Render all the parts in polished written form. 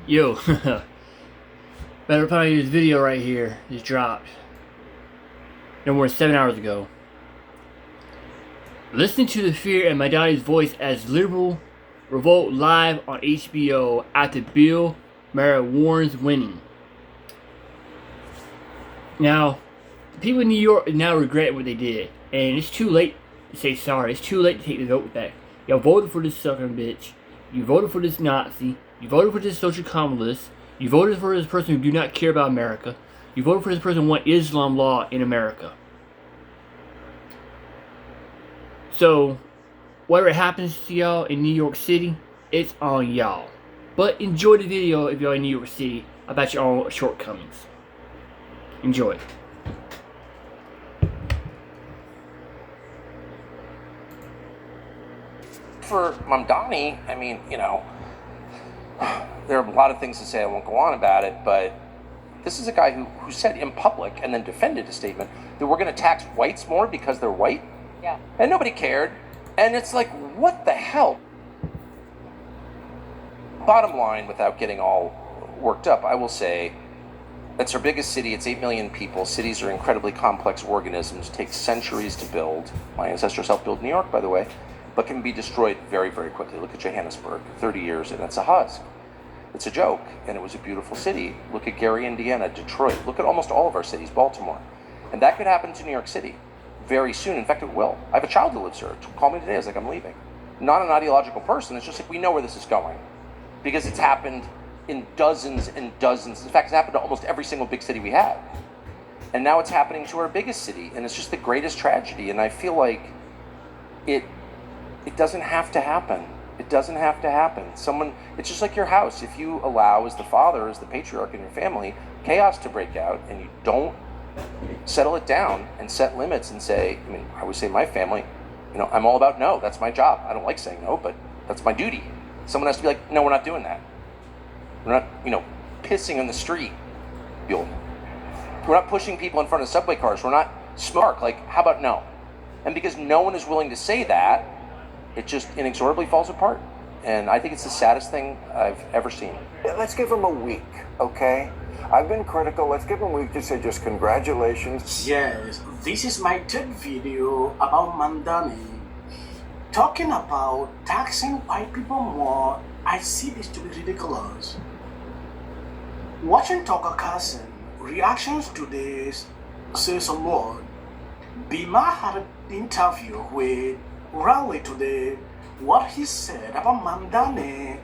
Yo, better probably this video right here just dropped no more than 7 hours ago. Listening to the fear in Mamdani's voice as liberal revolt live on HBO after Bill Maher warns winning. Now, the people in New York now regret what they did, and it's too late to say sorry. It's too late to take the vote back. Y'all voted for this sucking bitch. You voted for this Nazi. You voted for this social communist. You voted for this person who do not care about America. You voted for this person who want Islam law in America. So, whatever happens to y'all in New York City, it's on y'all. But enjoy the video if y'all in New York City about your own shortcomings. Enjoy. For Mamdani, I mean, there are a lot of things to say. I won't go on about it, but this is a guy who said in public and then defended a statement that we're going to tax whites more because they're white. Yeah. And nobody cared. And it's like, what the hell? Bottom line, without getting all worked up, I will say it's our biggest city. It's 8 million people. Cities are incredibly complex organisms. It takes centuries to build. My ancestors helped build New York, by the way, but can be destroyed very, very quickly. Look at Johannesburg, 30 years, and it's a husk. It's a joke, and it was a beautiful city. Look at Gary, Indiana, Detroit. Look at almost all of our cities, Baltimore. And that could happen to New York City very soon. In fact, it will. I have a child who lives here. Call me today. I was like, I'm leaving. Not an ideological person. It's just like we know where this is going because it's happened in dozens and dozens. In fact, it's happened to almost every single big city we have. And now it's happening to our biggest city, and it's just the greatest tragedy. And I feel like it doesn't have to happen. It doesn't have to happen. It's just like your house. If you allow, as the father, as the patriarch in your family, chaos to break out, and you don't settle it down and set limits and say, I always say my family, I'm all about no. That's my job. I don't like saying no, but that's my duty. Someone has to be like, no, we're not doing that. We're not, pissing in the street. We're not pushing people in front of subway cars. We're not smart. Like, how about no? And because no one is willing to say that, it just inexorably falls apart. And I think it's the saddest thing I've ever seen. Let's give him a week, okay? I've been critical. Let's give him a week to say just congratulations. Yes, this is my third video about Mamdani. Talking about taxing white people more, I see this to be ridiculous. Watching Tucker Carlson reactions to this say some more. Bima had an interview with Raleigh today. What he said about Mamdani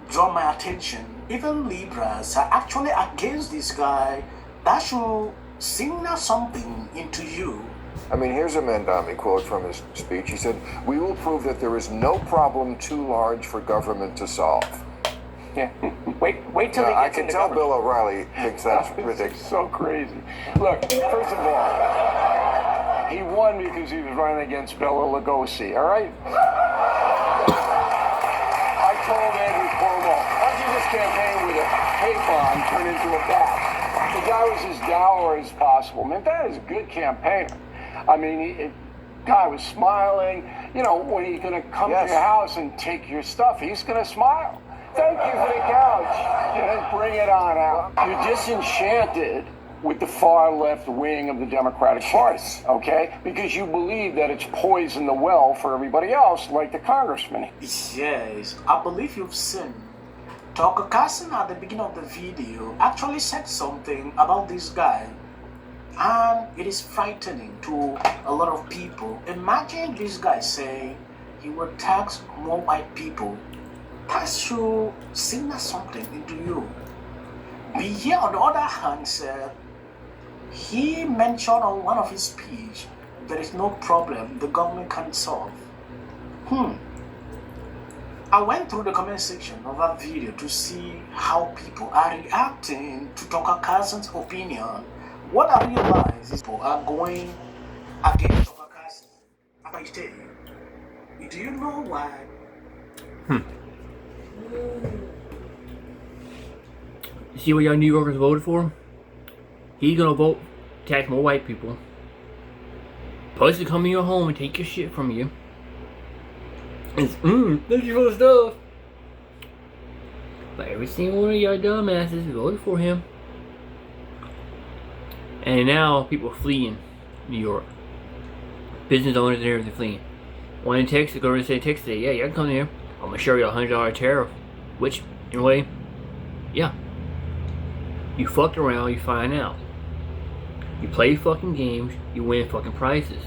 draw my attention. Even liberals are actually against this guy. That should signal something into you. Here's a Mamdani quote from his speech. He said, "We will prove that there is no problem too large for government to solve." Yeah. Wait till he gets I can into tell government. Bill O'Reilly thinks that's ridiculous. So crazy. Look, first of all, he won because he was running against Bela Lugosi, all right? I told Andrew Cuomo, how do this campaign with a hate bomb turn into a bat? The guy was as dour as possible. Man, that is a good campaigner. Guy was smiling. When he's going to come to your house and take your stuff, he's going to smile. Thank you for the couch. Bring it on out. You're disenchanted with the far left wing of the Democratic Party, okay? Because you believe that it's poisoned the well for everybody else, like the congressman. Yes, I believe you've seen. Tucker Carlson at the beginning of the video actually said something about this guy. And it is frightening to a lot of people. Imagine this guy saying he will tax more white people. That should signal something into you. Biye, on the other hand, said he mentioned on one of his speech there is no problem the government can solve. I went through the comment section of that video to see how people are reacting to Tucker Carlson's opinion. What I realize is people are going against Tucker Carlson. I tell you, do you know why? See what y'all New Yorkers voted for? He's gonna vote to tax more white people. Plus to come in your home and take your shit from you. It's, that's your stuff. But every single one of y'all dumbasses voted for him. And now people fleeing New York. Business owners there, they're fleeing. One in Texas, go to say Texas, say, yeah, y'all can come here. I'm gonna show you a $100 tariff. Which, in a way, yeah. You fucked around, you find out. You play fucking games, you win fucking prizes.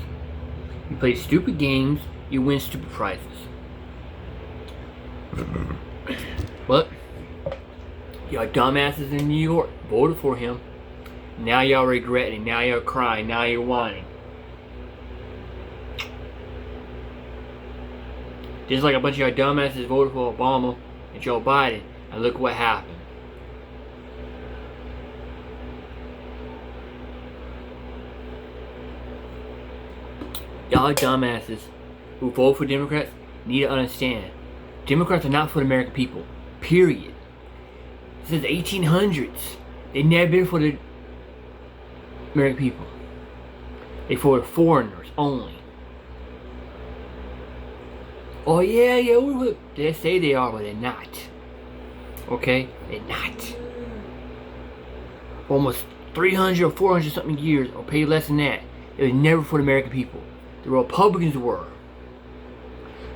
You play stupid games, you win stupid prizes. But y'all dumbasses in New York voted for him. Now y'all regretting, now y'all crying, now you're whining. Just like a bunch of y'all dumbasses voted for Obama and Joe Biden, and look what happened. Y'all dumbasses who vote for Democrats need to understand, Democrats are not for the American people. Period. Since the 1800s, they've never been for the American people. They for the foreigners only. Oh yeah, they say they are, but they're not. Okay? They're not. For almost 300 or 400 something years, or pay less than that, it was never for the American people. The Republicans were.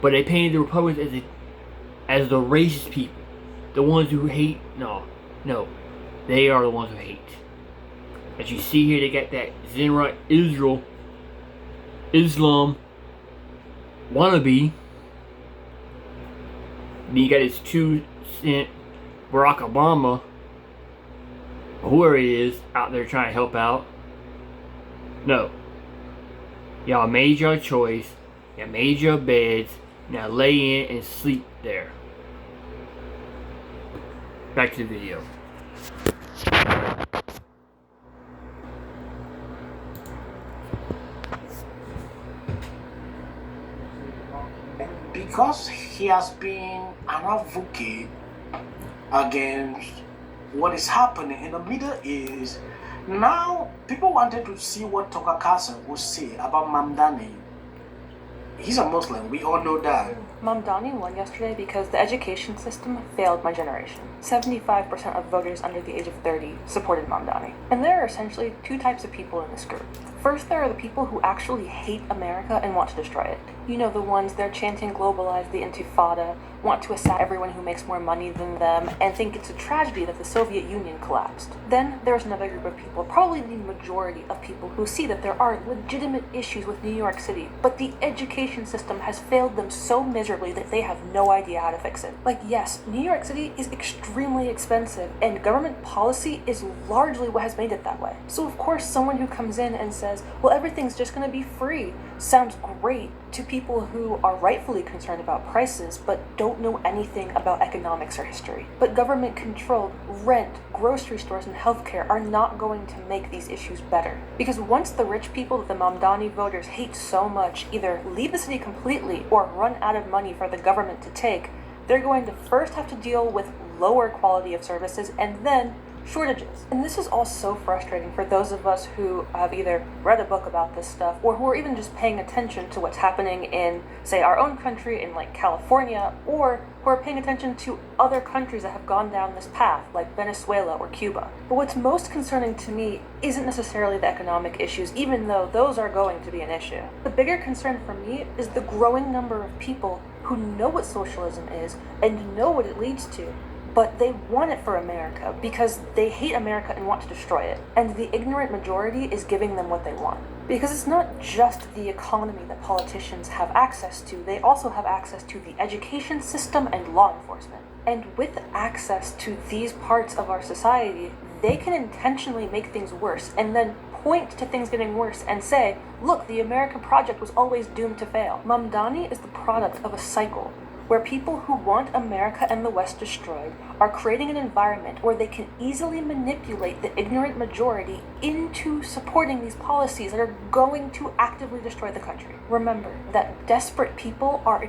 But they painted the Republicans as the racist people. The ones who hate. No. They are the ones who hate. As you see here, they got that Zenrite Islam wannabe. Then you got his 2 cent Barack Obama, whoever he is, out there trying to help out. No. Y'all made your choice. Y'all made your beds. Now lay in and sleep there. Back to the video. Because he has been an advocate against what is happening in the Middle East, now people wanted to see what Tucker Carlson would say about Mamdani. He's a Muslim, we all know that. Mamdani won yesterday because the education system failed my generation. 75% of voters under the age of 30 supported Mamdani. And there are essentially 2 types of people in this group. First, there are the people who actually hate America and want to destroy it. You know, the ones they're chanting globalize the Intifada, want to assassinate everyone who makes more money than them, and think it's a tragedy that the Soviet Union collapsed. Then there's another group of people, probably the majority of people, who see that there are legitimate issues with New York City, but the education system has failed them so miserably that they have no idea how to fix it. Like, yes, New York City is extremely expensive, and government policy is largely what has made it that way. So of course, someone who comes in and says, well, everything's just going to be free, sounds great to people who are rightfully concerned about prices but don't know anything about economics or history. But government-controlled rent, grocery stores, and healthcare are not going to make these issues better. Because once the rich people that the Mamdani voters hate so much either leave the city completely or run out of money for the government to take, they're going to first have to deal with lower quality of services and then shortages. And this is all so frustrating for those of us who have either read a book about this stuff or who are even just paying attention to what's happening in, say, our own country in like California, or who are paying attention to other countries that have gone down this path, like Venezuela or Cuba. But what's most concerning to me isn't necessarily the economic issues, even though those are going to be an issue. The bigger concern for me is the growing number of people who know what socialism is and know what it leads to, but they want it for America because they hate America and want to destroy it. And the ignorant majority is giving them what they want. Because it's not just the economy that politicians have access to, they also have access to the education system and law enforcement. And with access to these parts of our society, they can intentionally make things worse and then point to things getting worse and say, look, the American project was always doomed to fail. Mamdani is the product of a cycle where people who want America and the West destroyed are creating an environment where they can easily manipulate the ignorant majority into supporting these policies that are going to actively destroy the country. Remember that desperate people are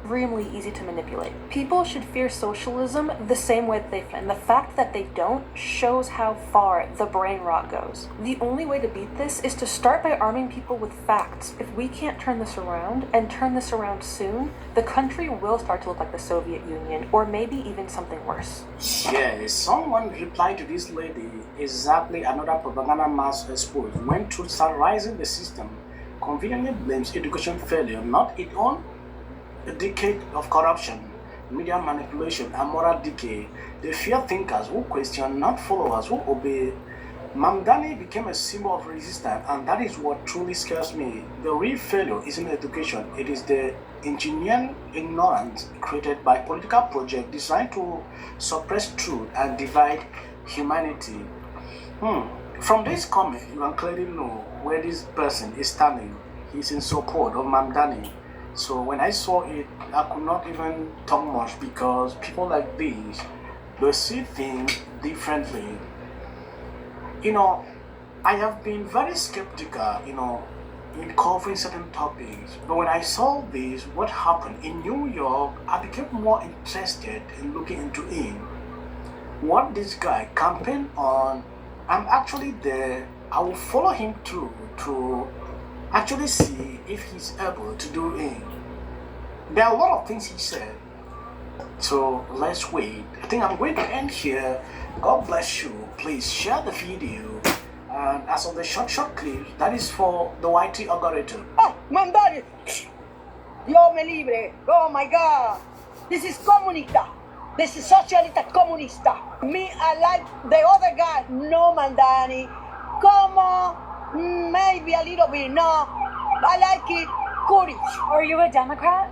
extremely easy to manipulate. People should fear socialism the same way that they and the fact that they don't shows how far the brain rot goes. The only way to beat this is to start by arming people with facts. If we can't turn this around, and turn this around soon, the country will start to look like the Soviet Union, or maybe even something worse. Yes, someone replied to this lady exactly another propaganda mass exposed when truth started rising. The system conveniently blames education failure, not its own. A decade of corruption, media manipulation, and moral decay. They fear thinkers who question, not followers who obey. Mamdani became a symbol of resistance, and that is what truly scares me. The real failure isn't education, it is the engineering ignorance created by political projects designed to suppress truth and divide humanity. From this comment, you can clearly know where this person is standing. He's in support of Mamdani. So when I saw it, I could not even talk much because people like these, they see things differently. I have been very skeptical, in covering certain topics. But when I saw this, what happened in New York, I became more interested in looking into it. What this guy campaigned on, I'm actually there. I will follow him through to actually see if he's able to do it. There are a lot of things he said. So let's wait. I think I'm going to end here. God bless you. Please share the video. And as of the short clips, that is for the YT algorithm. Oh, Mandari! Dios me libre! Oh my God! This is comunista! This is socialista comunista! Me, I like the other guy. No, Mandani. Como? Maybe a little bit. No. I like it. Courage. Are you a Democrat?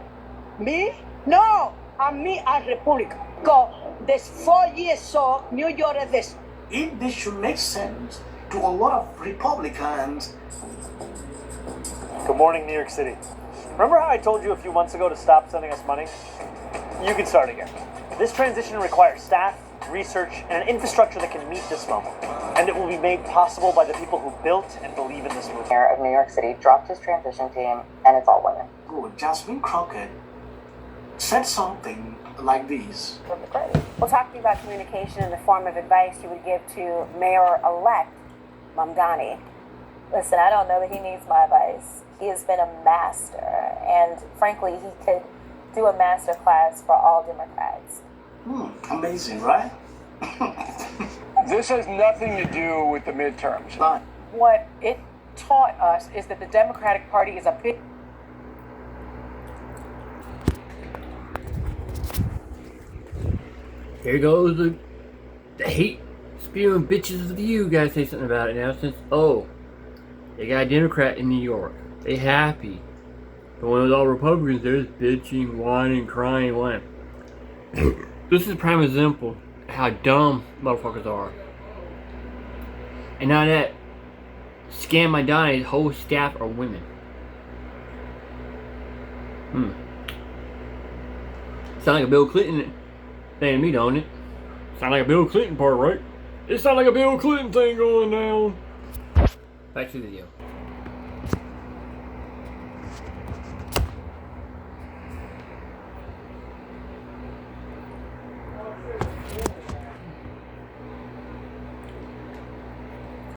Me? No. I'm me a Republican. Because there's 4 years so New York is this. If this should make sense to a lot of Republicans. Good morning, New York City. Remember how I told you a few months ago to stop sending us money? You can start again. This transition requires staff, research, and an infrastructure that can meet this moment. And it will be made possible by the people who built and believe in this movement. Mayor of New York City dropped his transition team, and it's all women. Good. Jasmine Crockett said something like this. We'll talk to you about communication in the form of advice you would give to Mayor-elect Mamdani. Listen, I don't know that he needs my advice. He has been a master, and frankly, he could do a master class for all Democrats. Amazing, right? This has nothing to do with the midterms. But what it taught us is that the Democratic Party is a big... Here goes the hate spewing bitches of you guys. Say something about it now. Since they got a Democrat in New York, they happy. But when it was all Republicans, there's bitching, whining, crying, whining. This is a prime example of how dumb motherfuckers are. And now that Scam Mamdani's whole staff are women. Sound like a Bill Clinton thing to me, don't it? Sound like a Bill Clinton part, right? It sound like a Bill Clinton thing going down. Back to the video.